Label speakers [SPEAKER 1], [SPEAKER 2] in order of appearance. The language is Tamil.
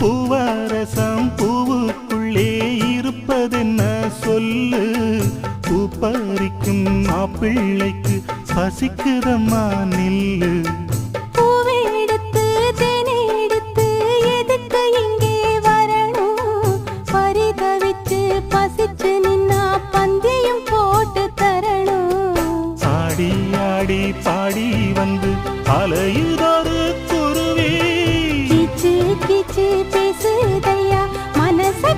[SPEAKER 1] பூவரசம் பூவுக்குள்ளே இருப்பதென்ன சொல்லு பூ பறிக்கும் மாப்பிள்ளைக்கு பசிக்குதம்மா நில்லு பாடி வந்து அலையுதொரு குருவி
[SPEAKER 2] கீச்சு கீச்சு பேசுதையா மனசை